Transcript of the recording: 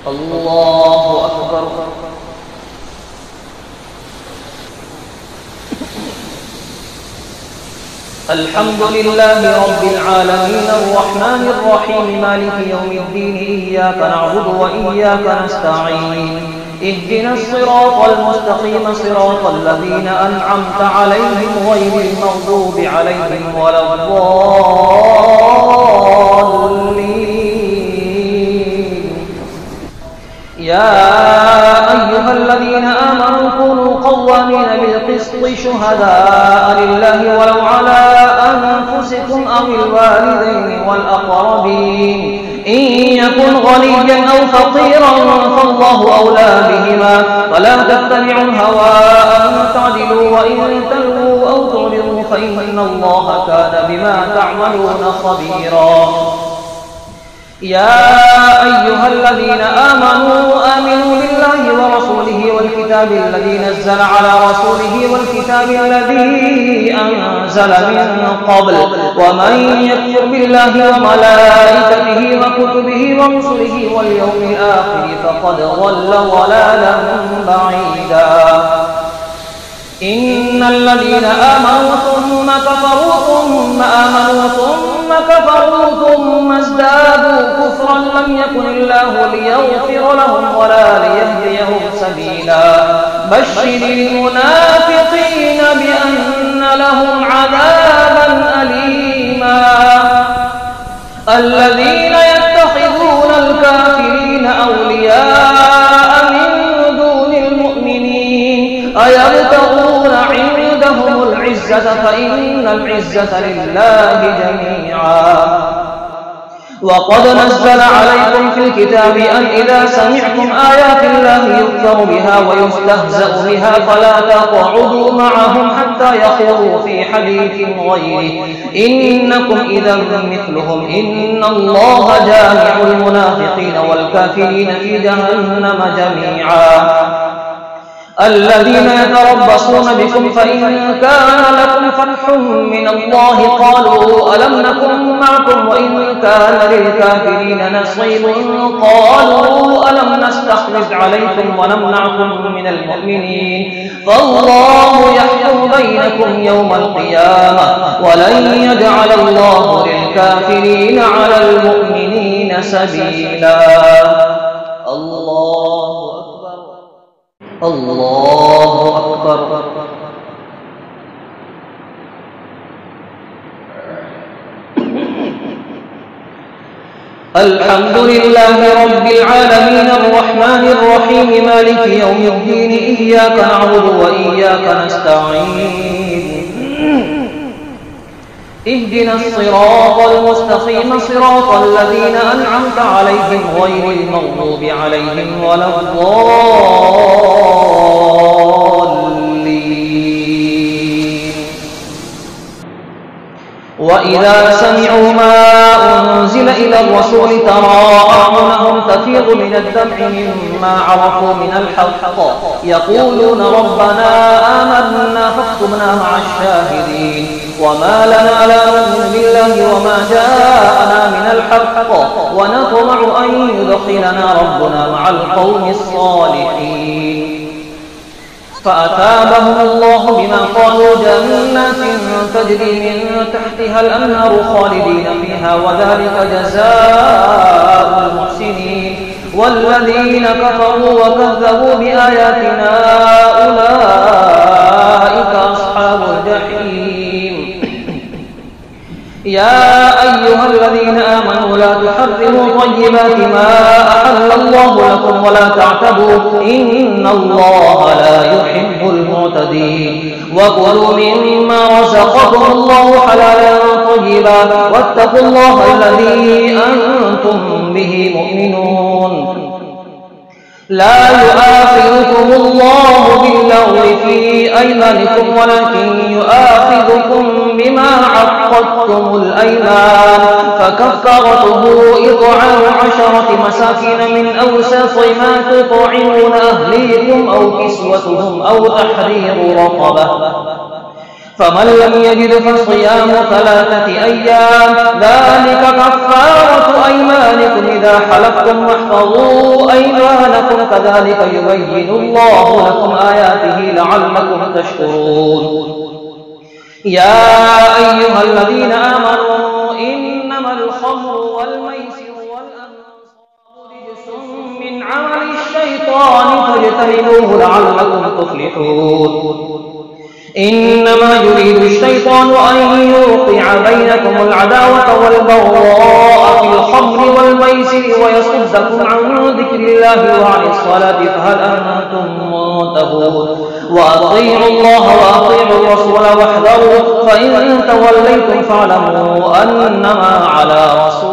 الله أكبر. الحمد لله رب العالمين الرحمن الرحيم مالك يوم الدين إياك نعبد وإياك نستعين اهدنا الصراط المستقيم صراط الذين أنعمت عليهم غير المغضوب عليهم ولا الضالين. يا أيها الذين آمنوا كونوا قوامين بالقسط شهداء لله ولو على أنفسكم أو الوالدين والأقربين إن يكن غنيا أو فقيرا فالله أولى بهما ولا تتبعوا الهوى أن تعدلوا وإن تلووا أو تعرضوا فإن الله كان بما تعملون خبيرا. يا أيها الذين آمنوا بالله ورسوله والكتاب الذي نزل على رسوله والكتاب الذي أنزل من قبل ومن يكفر بالله وملائكته وكتبه ورسله واليوم الآخر فقد ضل ضلالا بعيدا. إن الذين آمنوا ثم كفروا ثم آمنوا ثم كفروا ثم ازدادوا كفرا لم يكن الله ليغفر لهم ولا ليهديهم سبيلا. بشر المنافقين بأن لهم عذابا أليما. الذين يتخذون الكافرين أولياء من دون المؤمنين أيبتغون عندهم العزة فإن العزة لله جميعا. وقد نزل عليكم في الكتاب أن إذا سمعتم آيات الله يكفر بها ويستهزأ بها فلا تقعدوا معهم حتى يخوضوا في حديث غيره إنكم إذا مثلهم إن الله جامع المنافقين والكافرين في جهنم جميعا. الذين يتربصون بكم فإن كان لكم فتح من الله قالوا ألم نكن معكم وإن كان للكافرين نصيب قالوا ألم نستحوذ عليكم ونمنعكم من المؤمنين فالله يحكم بينكم يوم القيامة ولن يجعل الله للكافرين على المؤمنين سبيلا. الله أكبر. الحمد لله رب العالمين الرحمن الرحيم مالك يوم الدين إياك نعبد وإياك نستعين اهدنا الصراط المستقيم صراط الذين أنعمت عليهم غير المغضوب عليهم ولا الضالين. وإذا سمعوا ما أنزل إلى الرسول ترى أعينهم تفيض من الدمع مما عرفوا من الحق يقولون ربنا آمنا فاكتبنا مع الشاهدين. وما لنا لا نؤمن بالله وما جاءنا من الحق ونطمع أن يدخلنا ربنا مع القوم الصالحين. فأثابهم الله بما قالوا جنات تجري من تحتها الأنهار خالدين فيها وذلك جزاء المحسنين. والذين كفروا وكذبوا بآياتنا أولئك أصحاب الجحيم. يا أيها الذين آمنوا لا تحرموا طيبات ما أحل الله لكم ولا تعتدوا إن الله لا يحب المعتدين. وكلوا مما رزقكم الله حلالا طيبا واتقوا الله الذي أنتم به مؤمنون. لا يؤاخذكم الله باللغو في أيمانكم ولكن يؤاخذكم بما عقدتم الأيمان فكفارته إطعام 10 مساكين من أوسط ما تطعمون أهليكم أو كسوتهم أو تحرير رقبة فمن لم يجد فصيام 3 أيام ذلك كفارة أيمانكم إذا حلفتم واحفظوا أيمانكم كذلك يبين الله لكم آياته لعلكم تشكرون. يا أيها الذين آمنوا إنما الخمر والميسر والأنصاب رجس من عمل الشيطان فاجتنبوه لعلكم تفلحون. إنما يريد الشيطان أن يوقع بينكم العداوة والبغضاء في الخمر والميسر ويصدكم عن ذكر الله وعن الصلاة فهل أنتم منتهون. وأطيعوا الله وأطيعوا الرسول واحذروا فإن توليتم فاعلموا أنما على رسول